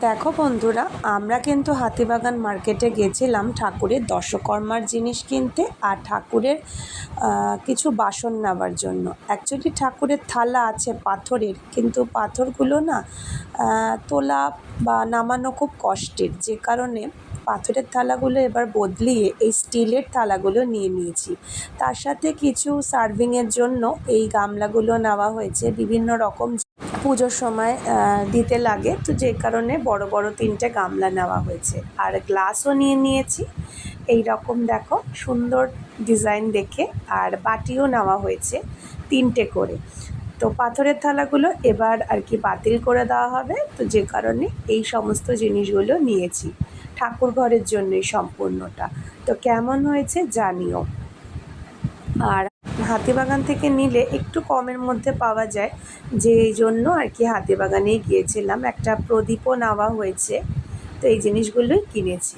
দেখো বন্ধুরা, আমরা কিন্তু হাতিবাগান মার্কেটে গেছিলাম ঠাকুরের দশকর্মার জিনিস কিনতে আর ঠাকুরের কিছু বাসন নেওয়ার জন্য। অ্যাকচুয়ালি ঠাকুরের থালা আছে পাথরের, কিন্তু পাথরগুলো না তোলা বা নামানো খুব কষ্টের, যে কারণে পাথরের থালাগুলো এবার বদলিয়ে এই স্টিলের থালাগুলো নিয়ে নিয়েছি। তার সাথে কিছু সার্ভিংয়ের জন্য এই গামলাগুলো নেওয়া হয়েছে, বিভিন্ন রকম পুজোর সময় দিতে লাগে, তো যে কারণে বড় বড় 3টে গামলা নেওয়া হয়েছে। আর গ্লাসও নিয়ে নিয়েছি এই রকম, দেখো সুন্দর ডিজাইন দেখে। আর বাটিও নেওয়া হয়েছে 3টে করে। তো পাথরের থালাগুলো এবার আর কি বাতিল করে দেওয়া হবে, তো যে কারণে এই সমস্ত জিনিসগুলো নিয়েছি ঠাকুর ঘরের জন্যই সম্পূর্ণটা। তো কেমন হয়েছে জানিও। আর হাতিবাগান থেকে নিলে একটু কমের মধ্যে পাওয়া যায়, যে এই জন্য আর কি হাতিবাগানেই গিয়েছিলাম। একটা প্রদীপও নেওয়া হয়েছে, তো এই জিনিসগুলোই কিনেছি।